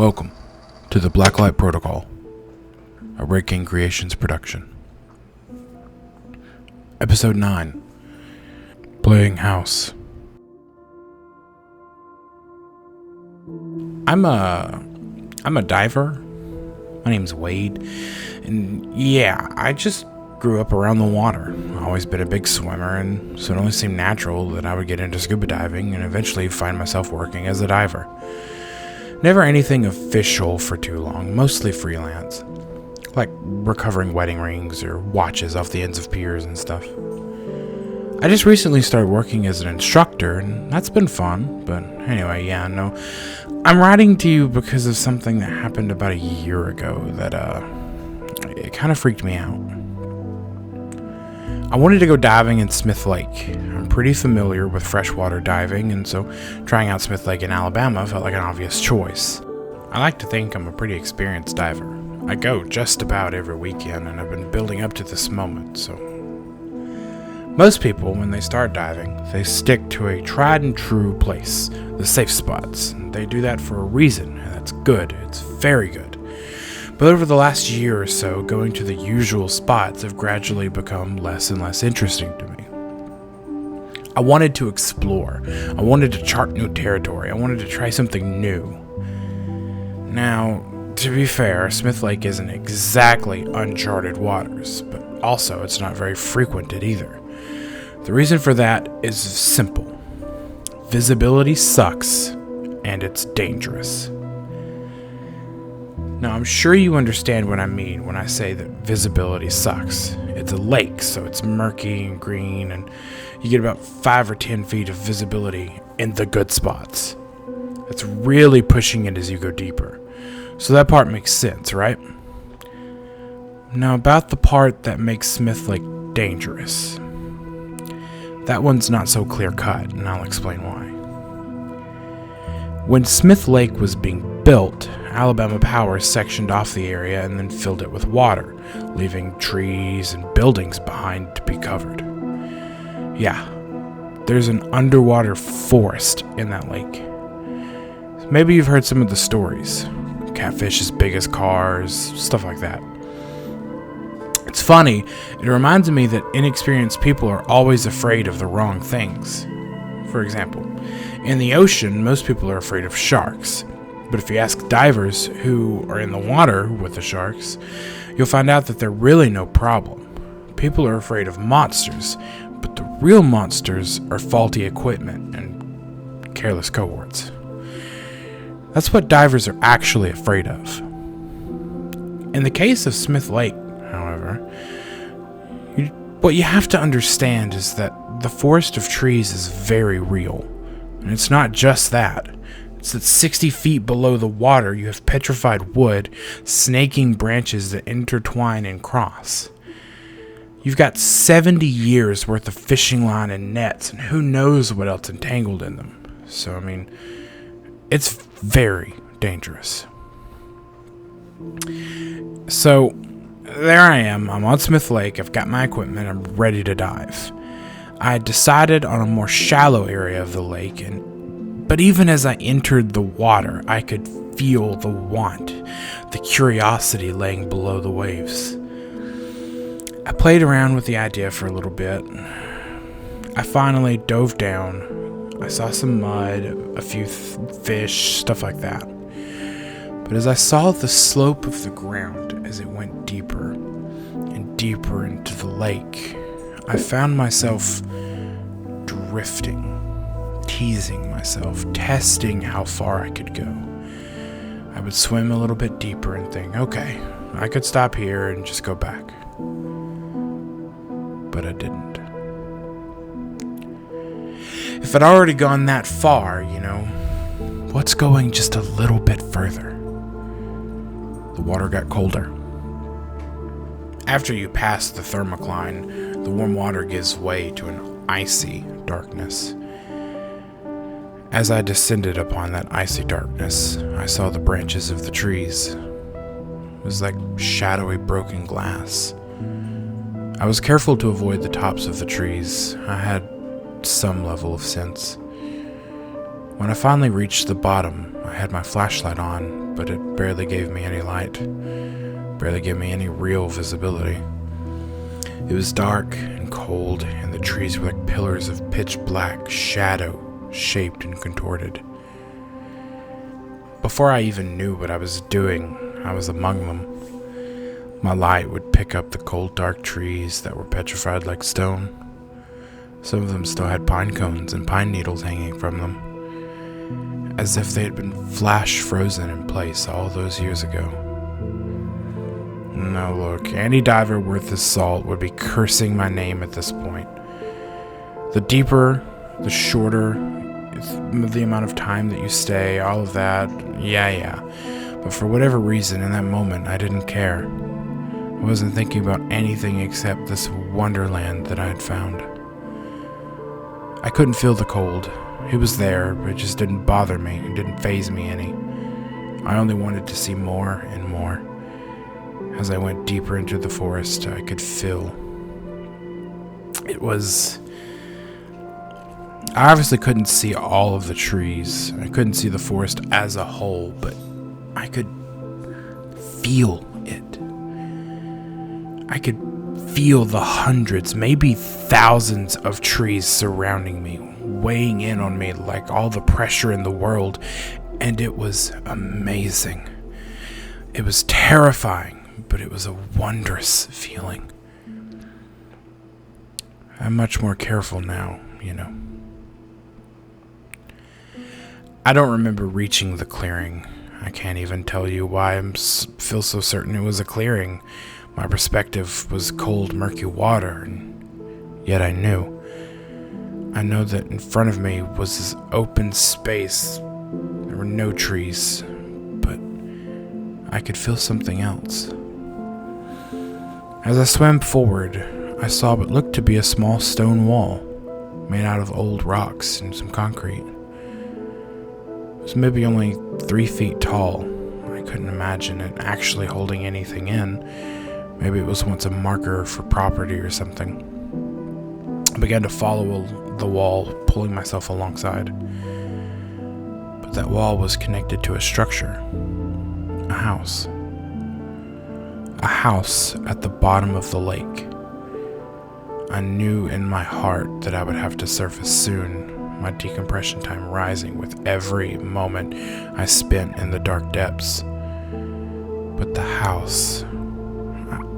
Welcome to the Blacklight Protocol, a Red King Creations production. Episode 9, Playing House. I'm a diver. My name's Wade, and yeah, I just grew up around the water. I've always been a big swimmer, and so it only seemed natural that I would get into scuba diving and eventually find myself working as a diver. Never anything official for too long, mostly freelance, like recovering wedding rings or watches off the ends of piers and stuff. I just recently started working as an instructor, and that's been fun, but anyway, I'm writing to you because of something that happened about a year ago that, it kind of freaked me out. I wanted to go diving in Smith Lake. I'm pretty familiar with freshwater diving, and so trying out Smith Lake in Alabama felt like an obvious choice. I like to think I'm a pretty experienced diver. I go just about every weekend, and I've been building up to this moment, so... Most people, when they start diving, they stick to a tried and true place, the safe spots. They do that for a reason, and that's good. It's very good. But over the last year or so, going to the usual spots have gradually become less and less interesting to me. I wanted to explore. I wanted to chart new territory. I wanted to try something new. Now, to be fair, Smith Lake isn't exactly uncharted waters, but also it's not very frequented either. The reason for that is simple. Visibility sucks, and it's dangerous. Now, I'm sure you understand what I mean when I say that visibility sucks. It's a lake, so it's murky and green, and you get about 5 or 10 feet of visibility in the good spots. That's really pushing it as you go deeper. So that part makes sense, right? Now, about the part that makes Smith Lake dangerous. That one's not so clear-cut, and I'll explain why. When Smith Lake was being built, Alabama Power sectioned off the area and then filled it with water, leaving trees and buildings behind to be covered. Yeah, there's an underwater forest in that lake. Maybe you've heard some of the stories. Catfish as big as cars, stuff like that. It's funny, it reminds me that inexperienced people are always afraid of the wrong things. For example, in the ocean, most people are afraid of sharks. But if you ask divers who are in the water with the sharks, you'll find out that they're really no problem. People are afraid of monsters, but the real monsters are faulty equipment and careless cohorts. That's what divers are actually afraid of. In the case of Smith Lake, however, what you have to understand is that the forest of trees is very real. And it's not just that. It's that 60 feet below the water, you have petrified wood, snaking branches that intertwine and cross. You've got 70 years worth of fishing line and nets, and who knows what else entangled in them. So, it's very dangerous. So, there I am. I'm on Smith Lake. I've got my equipment. I'm ready to dive. I had decided on a more shallow area of the lake, but even as I entered the water, I could feel the want, the curiosity laying below the waves. I played around with the idea for a little bit. I finally dove down. I saw some mud, a few fish, stuff like that. But as I saw the slope of the ground as it went deeper and deeper into the lake, I found myself drifting, teasing myself, testing how far I could go. I would swim a little bit deeper and think, okay, I could stop here and just go back. But I didn't. If I'd already gone that far, what's going just a little bit further? The water got colder. After you pass the thermocline, the warm water gives way to an icy darkness. As I descended upon that icy darkness, I saw the branches of the trees. It was like shadowy broken glass. I was careful to avoid the tops of the trees. I had some level of sense. When I finally reached the bottom, I had my flashlight on, but it barely gave me any light, barely gave me any real visibility. It was dark and cold, and the trees were like pillars of pitch black shadow, shaped and contorted. Before I even knew what I was doing, I was among them. My light would pick up the cold, dark trees that were petrified like stone. Some of them still had pine cones and pine needles hanging from them, as if they had been flash frozen in place all those years ago. Now look, any diver worth his salt would be cursing my name at this point. The deeper, the shorter, the amount of time that you stay, all of that, yeah. But for whatever reason, in that moment, I didn't care. I wasn't thinking about anything except this wonderland that I had found. I couldn't feel the cold. It was there, but it just didn't bother me. It didn't faze me any. I only wanted to see more and more. As I went deeper into the forest, I could feel. I obviously couldn't see all of the trees. I couldn't see the forest as a whole, but I could feel it. I could feel the hundreds, maybe thousands of trees surrounding me, weighing in on me like all the pressure in the world, and it was amazing. It was terrifying, but it was a wondrous feeling. I'm much more careful now, I don't remember reaching the clearing. I can't even tell you why I feel so certain it was a clearing. My perspective was cold, murky water, and yet I knew. I know that in front of me was this open space. There were no trees, but I could feel something else. As I swam forward, I saw what looked to be a small stone wall made out of old rocks and some concrete. It was maybe only 3 feet tall. I couldn't imagine it actually holding anything in. Maybe it was once a marker for property or something. I began to follow the wall, pulling myself alongside. But that wall was connected to a structure. A house. A house at the bottom of the lake. I knew in my heart that I would have to surface soon, my decompression time rising with every moment I spent in the dark depths. But the house,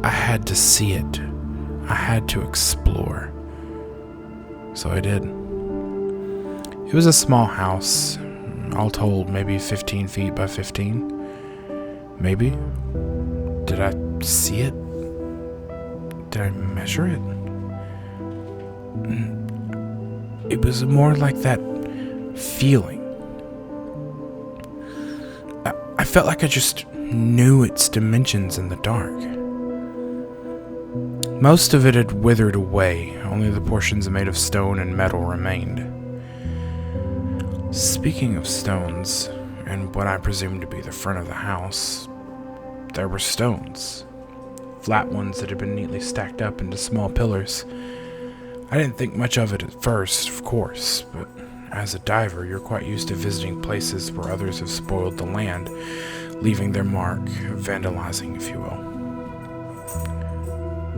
I had to see it. I had to explore. So I did. It was a small house, all told maybe 15 feet by 15. Maybe. Did I see it? Did I measure it? It was more like that feeling. I felt like I just knew its dimensions in the dark. Most of it had withered away, only the portions made of stone and metal remained. Speaking of stones, and what I presumed to be the front of the house, there were stones. Flat ones that had been neatly stacked up into small pillars. I didn't think much of it at first, of course, but as a diver, you're quite used to visiting places where others have spoiled the land, leaving their mark, vandalizing, if you will.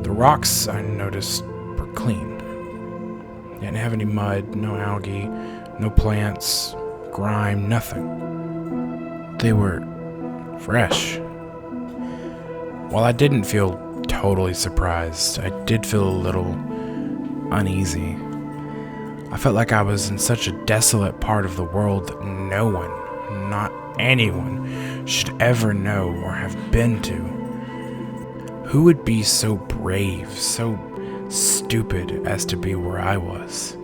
The rocks, I noticed, were clean. They didn't have any mud, no algae, no plants, grime, nothing. They were fresh. While I didn't feel totally surprised, I did feel a little uneasy. I felt like I was in such a desolate part of the world that no one, not anyone, should ever know or have been to. Who would be so brave, so stupid as to be where I was?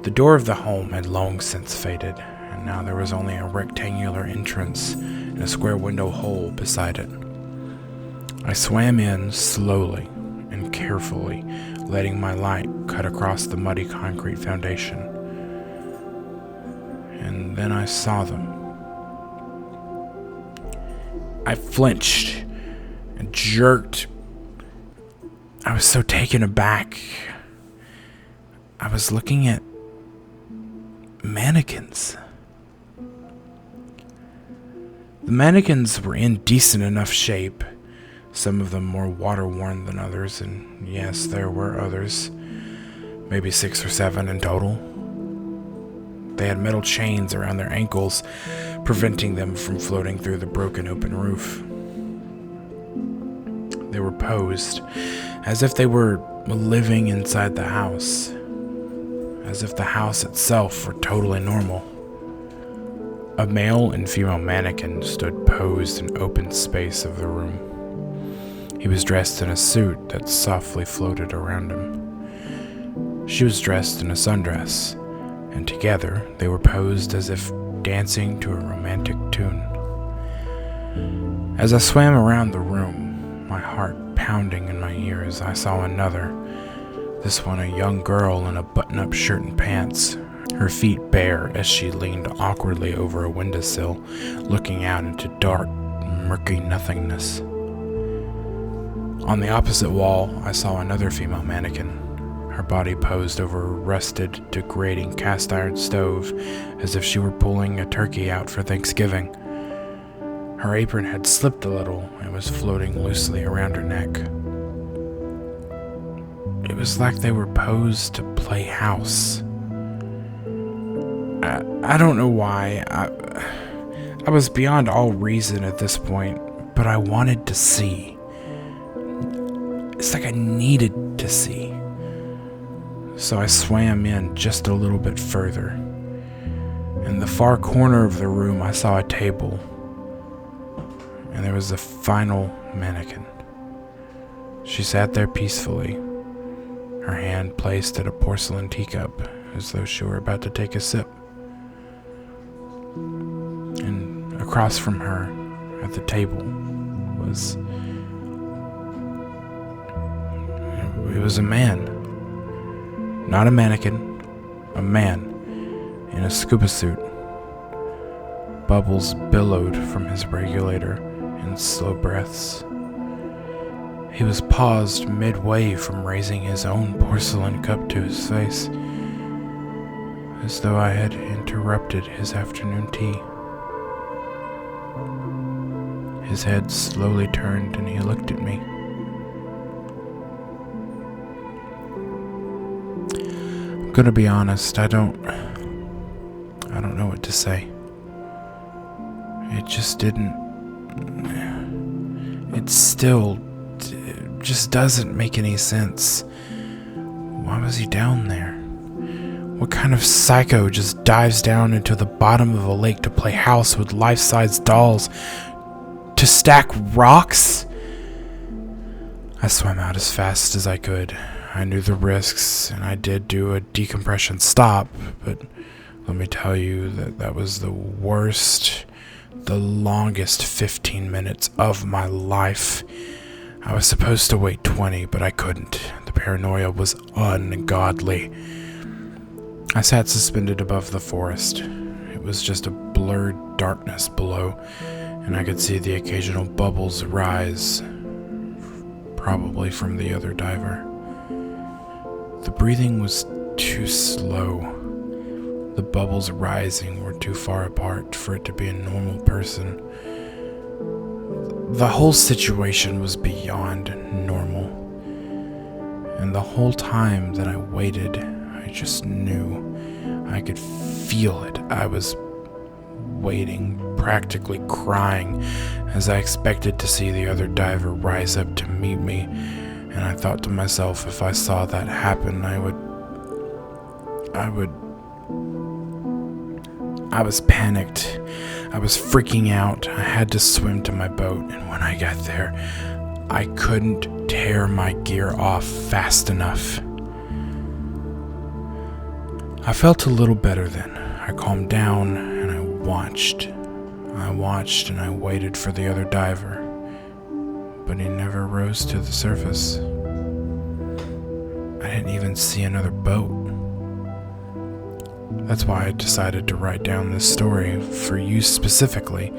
The door of the home had long since faded, and now there was only a rectangular entrance and a square window hole beside it. I swam in slowly and carefully, letting my light cut across the muddy concrete foundation. And then I saw them. I flinched and jerked. I was so taken aback. I was looking at mannequins. The mannequins were in decent enough shape, some of them more water-worn than others, and yes, there were others, maybe 6 or 7 in total. They had metal chains around their ankles, preventing them from floating through the broken open roof. They were posed as if they were living inside the house, as if the house itself were totally normal. A male and female mannequin stood posed in open space of the room. He was dressed in a suit that softly floated around him. She was dressed in a sundress, and together they were posed as if dancing to a romantic tune. As I swam around the room, my heart pounding in my ears, I saw another, this one a young girl in a button-up shirt and pants, her feet bare as she leaned awkwardly over a windowsill, looking out into dark, murky nothingness. On the opposite wall, I saw another female mannequin, her body posed over a rusted, degrading cast-iron stove, as if she were pulling a turkey out for Thanksgiving. Her apron had slipped a little and was floating loosely around her neck. It was like they were posed to play house. I don't know why. I was beyond all reason at this point, but I wanted to see. It's like I needed to see. So I swam in just a little bit further. In the far corner of the room, I saw a table, and there was a final mannequin. She sat there peacefully, her hand placed at a porcelain teacup, as though she were about to take a sip. And across from her, at the table, was a man. Not a mannequin, a man in a scuba suit. Bubbles billowed from his regulator in slow breaths. He was paused midway from raising his own porcelain cup to his face, as though I had interrupted his afternoon tea. His head slowly turned and he looked at me. I'm gonna be honest, I don't know what to say. It just didn't. It still just doesn't make any sense. Why was he down there? What kind of psycho just dives down into the bottom of a lake to play house with life-size dolls? To stack rocks? I swam out as fast as I could. I knew the risks, and I did do a decompression stop, but let me tell you that was the worst, the longest 15 minutes of my life. I was supposed to wait 20, but I couldn't. The paranoia was ungodly. I sat suspended above the forest. It was just a blurred darkness below, and I could see the occasional bubbles rise, probably from the other diver. The breathing was too slow. The bubbles rising were too far apart for it to be a normal person. The whole situation was beyond normal. And the whole time that I waited, I just knew. I could feel it. I was waiting, practically crying, as I expected to see the other diver rise up to meet me. And I thought to myself, if I saw that happen, I was panicked. I was freaking out. I had to swim to my boat, and when I got there, I couldn't tear my gear off fast enough. I felt a little better then. I calmed down, and I watched. And I waited for the other diver, but he never rose to the surface. I didn't even see another boat. That's why I decided to write down this story for you specifically,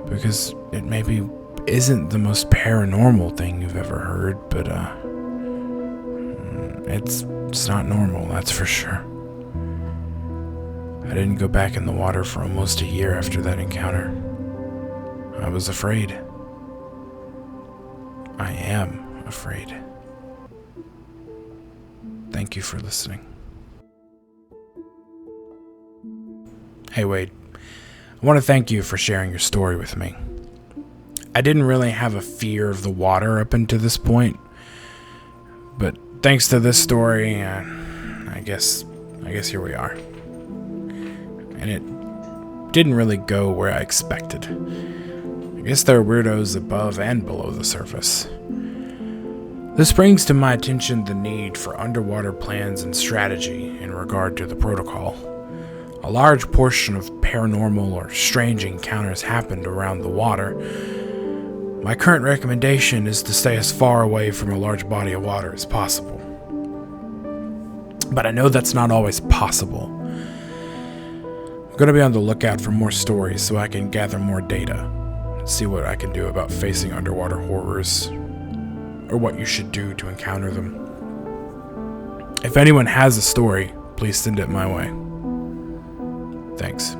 because it maybe isn't the most paranormal thing you've ever heard, but it's not normal, that's for sure. I didn't go back in the water for almost a year after that encounter. I was afraid. I am afraid. Thank you for listening. Hey Wade, I want to thank you for sharing your story with me. I didn't really have a fear of the water up until this point, but thanks to this story, I guess here we are. And it didn't really go where I expected. I guess there are weirdos above and below the surface. This brings to my attention the need for underwater plans and strategy in regard to the protocol. A large portion of paranormal or strange encounters happened around the water. My current recommendation is to stay as far away from a large body of water as possible. But I know that's not always possible. I'm going to be on the lookout for more stories so I can gather more data and see what I can do about facing underwater horrors, or what you should do to encounter them. If anyone has a story, please send it my way. Thanks.